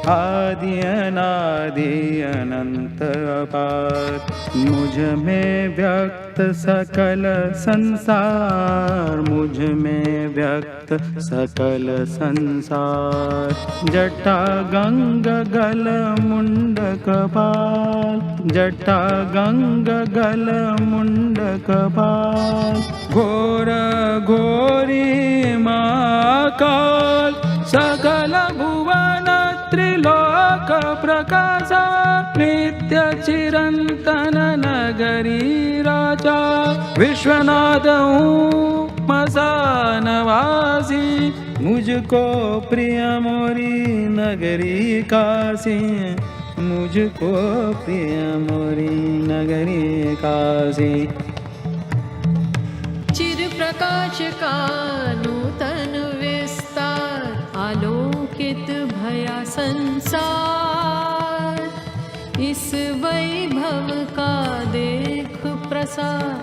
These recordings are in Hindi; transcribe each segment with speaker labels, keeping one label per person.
Speaker 1: आदि अनादि अनंत अपार। मुझ में व्यक्त सकल संसार, मुझ में व्यक्त सकल संसार। जटा गंग गल मुंड कपाल, जटा गंग गल मुंड कपाल। घोर घोरी महाकाल, सकल भुवन त्रिलोक प्रकाशा। नित्य चिरंतन नगरी राजा, विश्वनाथ हूँ मसानवासी। मुझको प्रिय मोरी नगरी काशी, मुझको प्रिय मोरी नगरी काशी।
Speaker 2: चिर प्रकाश का नूतन विस्तार, आलोकित भया संसार। इस वैभव का देख प्रसार,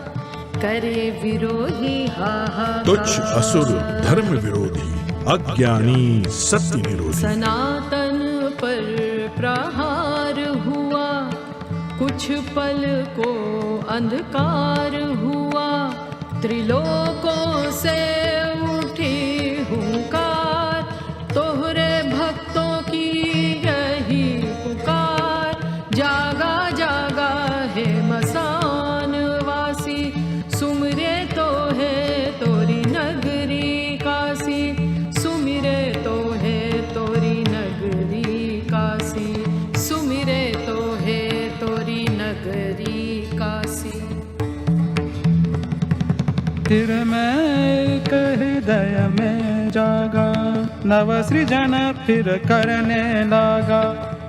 Speaker 2: करे विरोही हाहाकार।
Speaker 3: तुच्छ असुर धर्म विरोधी, अज्ञानी सत्य विरोधी।
Speaker 2: सनातन पर प्रहार हुआ, कुछ पल को अंधकार हुआ। त्रिलोकों से उठी हुंकार, तोहरे भक्तों की यही पुकार। जागा जागा है मसान वासी, सुमिरे तो है तोरी नगरी काशी। सुमिरे तो है तोरी नगरी काशी, सुमिरे तो है तोरी नगरी काशी।
Speaker 1: फिर मैं एक हृदय में जागा, नव सृजन फिर करने लगा।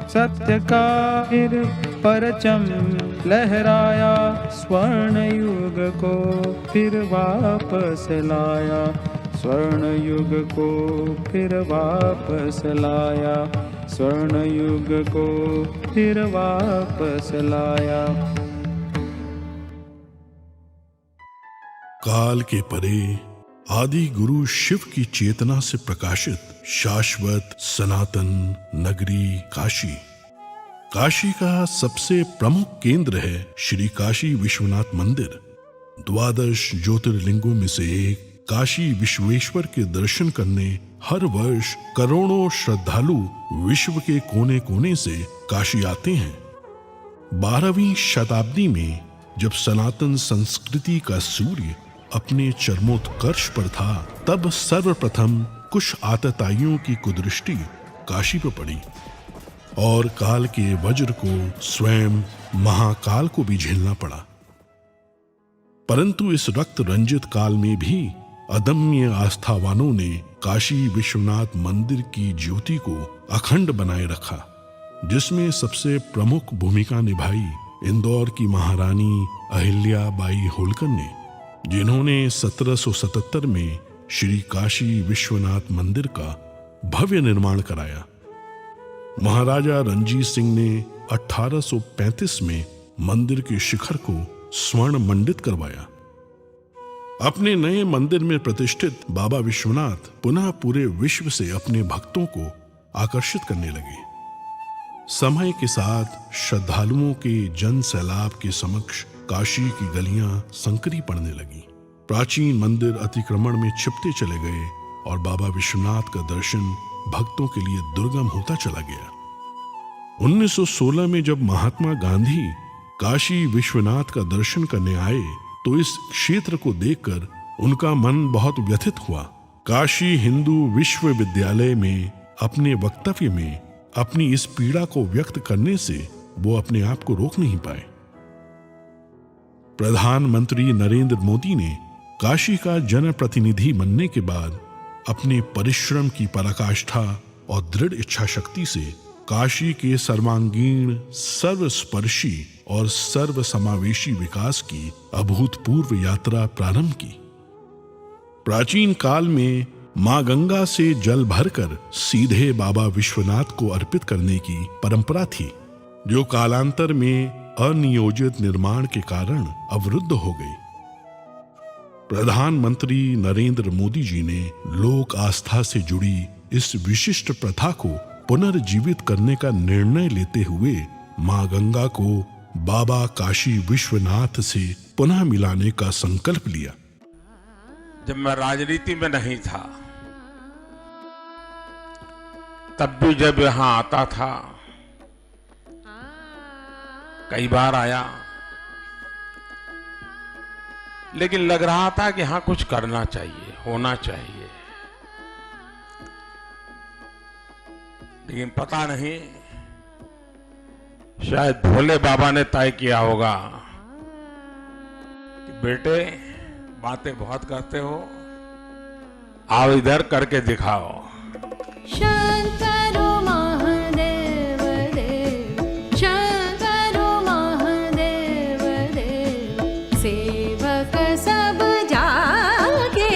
Speaker 1: सत्य का फिर परचम लहराया, स्वर्ण युग को फिर वापस लाया। स्वर्ण युग को फिर वापस लाया, स्वर्ण युग को फिर वापस लाया।
Speaker 3: काल के परे आदि गुरु शिव की चेतना से प्रकाशित शाश्वत सनातन नगरी काशी। काशी का सबसे प्रमुख केंद्र है श्री काशी विश्वनाथ मंदिर। 12 ज्योतिर्लिंगों में से एक काशी विश्वेश्वर के दर्शन करने हर वर्ष करोड़ों श्रद्धालु विश्व के कोने कोने से काशी आते हैं। 12वीं शताब्दी में जब सनातन संस्कृति का सूर्य अपने चरमोत्कर्ष पर था, तब सर्वप्रथम कुछ आतताइयों की कुदृष्टि काशी पर पड़ी और काल के वज्र को स्वयं महाकाल को भी झेलना पड़ा। परंतु इस रक्त रंजित काल में भी अदम्य आस्थावानों ने काशी विश्वनाथ मंदिर की ज्योति को अखंड बनाए रखा, जिसमें सबसे प्रमुख भूमिका निभाई इंदौर की महारानी अहिल्या बाई होलकर ने, जिन्होंने 1777 में श्री काशी विश्वनाथ मंदिर का भव्य निर्माण कराया। महाराजा रणजीत सिंह ने 1835 में मंदिर के शिखर को स्वर्ण मंडित करवाया। अपने नए मंदिर में प्रतिष्ठित बाबा विश्वनाथ पुनः पूरे विश्व से अपने भक्तों को आकर्षित करने लगे। समय के साथ श्रद्धालुओं के जन सैलाब के समक्ष काशी की गलियां संकरी पड़ने लगी। प्राचीन मंदिर अतिक्रमण में छिपते चले गए और बाबा विश्वनाथ का दर्शन भक्तों के लिए दुर्गम होता चला गया। 1916 में जब महात्मा गांधी काशी विश्वनाथ का दर्शन करने आए, तो इस क्षेत्र को देखकर उनका मन बहुत व्यथित हुआ। काशी हिंदू विश्वविद्यालय में अपने वक्तव्य में अपनी इस पीड़ा को व्यक्त करने से वो अपने आप को रोक नहीं पाए। प्रधानमंत्री नरेंद्र मोदी ने काशी का जनप्रतिनिधि बनने के बाद अपने परिश्रम की पराकाष्ठा और दृढ़ इच्छा शक्ति से काशी के सर्वांगीण, सर्वस्पर्शी और सर्वसमावेशी विकास की अभूतपूर्व यात्रा प्रारंभ की। प्राचीन काल में मां गंगा से जल भरकर सीधे बाबा विश्वनाथ को अर्पित करने की परंपरा थी, जो कालांतर में अनियोजित निर्माण के कारण अवरुद्ध हो गई। प्रधानमंत्री नरेंद्र मोदी जी ने लोक आस्था से जुड़ी इस विशिष्ट प्रथा को पुनर्जीवित करने का निर्णय लेते हुए मां गंगा को बाबा काशी विश्वनाथ से पुनः मिलाने का संकल्प लिया।
Speaker 4: जब मैं राजनीति में नहीं था तब भी जब यहां आता था, कई बार आया, लेकिन लग रहा था कि हाँ कुछ करना चाहिए, होना चाहिए। लेकिन पता नहीं, शायद भोले बाबा ने तय किया होगा कि बेटे बातें बहुत करते हो, आओ इधर करके दिखाओ।
Speaker 2: शंकरो महादेव देव, शंकरो महादेव देव, सेवक सब जागे,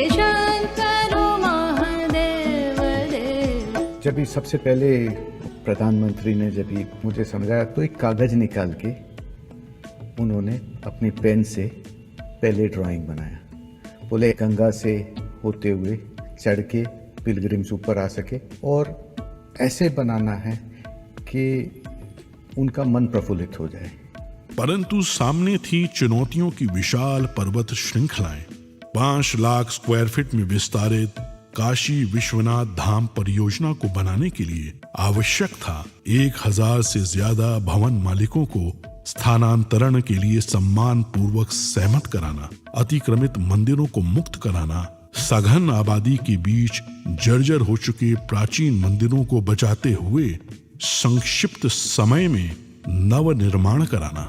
Speaker 2: शंकरो महादेव देव।
Speaker 5: जब ही सबसे पहले प्रधानमंत्री ने जब ही मुझे समझाया तो एक कागज निकाल के उन्होंने अपनी पेन से पहले ड्राइंग बनाया। बोले गंगा से होते हुए चढ़ के पिलग्रिम्स ऊपर आ सके और ऐसे बनाना है कि उनका मन प्रफुल्लित हो जाए।
Speaker 3: परंतु सामने थी चुनौतियों की विशाल पर्वत श्रृंखलाएं। 5 लाख स्क्वायर फीट में विस्तारित काशी विश्वनाथ धाम परियोजना को बनाने के लिए आवश्यक था 1000 से ज्यादा भवन मालिकों को स्थानांतरण के लिए सम्मान पूर्वक सहमत कराना, अतिक्रमित मंदिरों को मुक्त कराना, सघन आबादी के बीच जर्जर हो चुके प्राचीन मंदिरों को बचाते हुए संक्षिप्त समय में नव निर्माण कराना।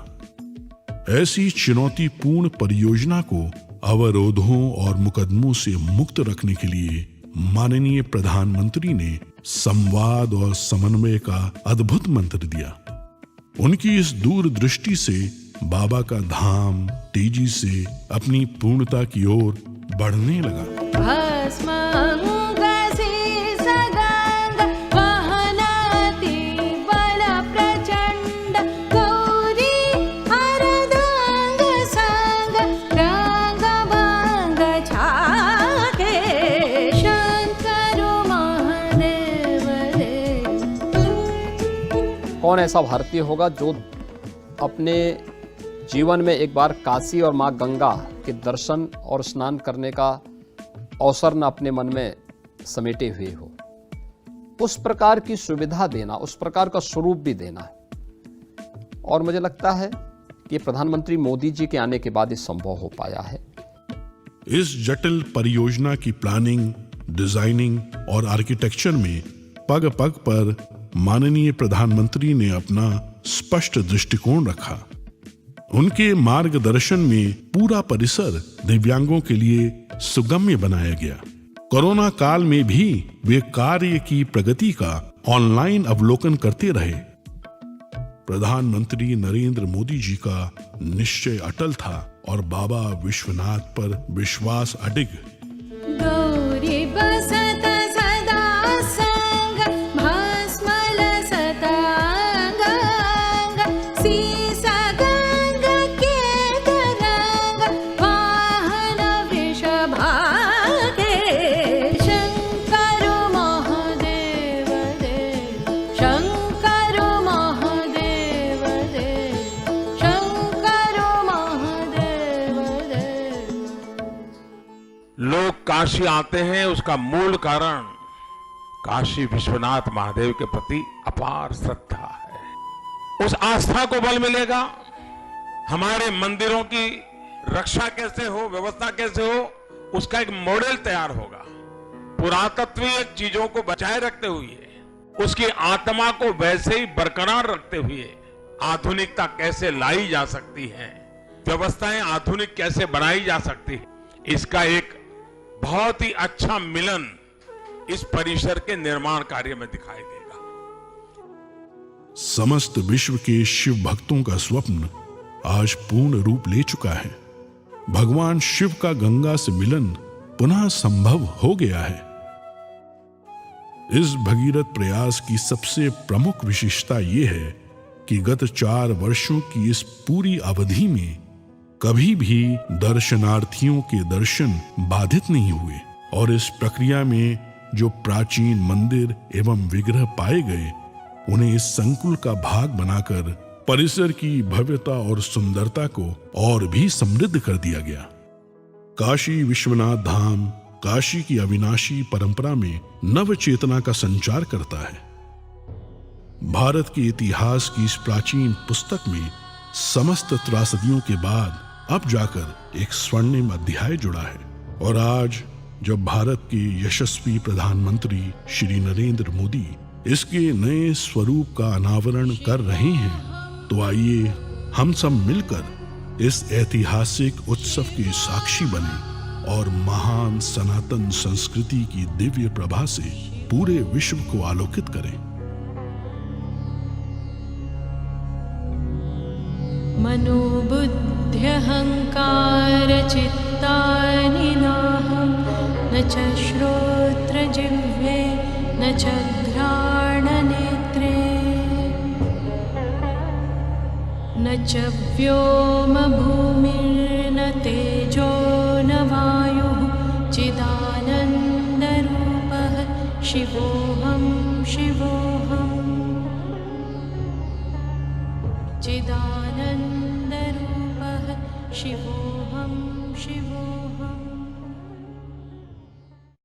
Speaker 3: ऐसी चुनौतीपूर्ण परियोजना को अवरोधों और मुकदमों से मुक्त रखने के लिए माननीय प्रधानमंत्री ने संवाद और समन्वय का अद्भुत मंत्र दिया। उनकी इस दूरदृष्टि से बाबा का धाम तेजी से अपनी पूर्णता की ओर बढ़ने लगा।
Speaker 6: कौन ऐसा भारतीय होगा जो अपने जीवन में एक बार काशी और माँ गंगा के दर्शन और स्नान करने का अवसर न अपने मन में समेटे हुए हो। उस प्रकार की सुविधा देना, उस प्रकार का स्वरूप भी देना है। और मुझे लगता है कि प्रधानमंत्री मोदी जी के आने के बाद ये संभव हो पाया है।
Speaker 3: इस जटिल परियोजना की प्लानिंग, डिजाइनिंग और आर्किटेक्चर में पग पग पर माननीय प्रधानमंत्री ने अपना स्पष्ट दृष्टिकोण रखा। उनके मार्गदर्शन में पूरा परिसर दिव्यांगों के लिए सुगम्य बनाया गया। कोरोना काल में भी वे कार्य की प्रगति का ऑनलाइन अवलोकन करते रहे। प्रधानमंत्री नरेंद्र मोदी जी का निश्चय अटल था और बाबा विश्वनाथ पर विश्वास अडिग।
Speaker 2: गौरी बसत सदा संग, भस्म लसत अंग अंग, सीसा गंग के तरंग, वाहन वृषभागे, शंकरो महादेव देव, शंकरो महादेव देव, शंकरो महादेव देव।
Speaker 4: लोग काशी आते हैं, उसका मूल कारण काशी विश्वनाथ महादेव के प्रति अपार श्रद्धा है। उस आस्था को बल मिलेगा। हमारे मंदिरों की रक्षा कैसे हो, व्यवस्था कैसे हो, उसका एक मॉडल तैयार होगा। पुरातत्वीय चीजों को बचाए रखते हुए, उसकी आत्मा को वैसे ही बरकरार रखते हुए आधुनिकता कैसे लाई जा सकती है, व्यवस्थाएं आधुनिक कैसे बनाई जा सकती है, इसका एक बहुत ही अच्छा मिलन इस परिसर के निर्माण कार्य में दिखाई देगा।
Speaker 3: समस्त विश्व के शिव भक्तों का स्वप्न आज पूर्ण रूप ले चुका है। भगवान शिव का गंगा से मिलन पुनः संभव हो गया है। इस भगीरथ प्रयास की सबसे प्रमुख विशेषता यह है कि गत 4 वर्षों की इस पूरी अवधि में कभी भी दर्शनार्थियों के दर्शन बाधित नहीं हुए और इस प्रक्रिया में जो प्राचीन मंदिर एवं विग्रह पाए गए उन्हें इस संकुल का भाग बनाकर परिसर की भव्यता और सुंदरता को और भी समृद्ध कर दिया गया। काशी विश्वनाथ धाम काशी की अविनाशी परंपरा में नव चेतना का संचार करता है। भारत के इतिहास की इस प्राचीन पुस्तक में समस्त त्रासदियों के बाद अब जाकर एक स्वर्णिम अध्याय जुड़ा है। और आज जब भारत के यशस्वी प्रधानमंत्री श्री नरेंद्र मोदी इसके नए स्वरूप का अनावरण कर रहे हैं, तो आइए हम सब मिलकर इस ऐतिहासिक उत्सव के साक्षी बने और महान सनातन संस्कृति की दिव्य प्रभा से पूरे विश्व को आलोकित करें।
Speaker 2: मनोबुद्ध्यहंकार चित्तानि नाहं न च श्रोत्रजिह्वे न च घ्राणनेत्रे न च व्योमभूमिर्न तेजो न वायुः चिदानन्दरूपः शिवोऽहं शिवोऽहम् चिदानन्दरूपः शिवोऽहं शिवोऽहम्।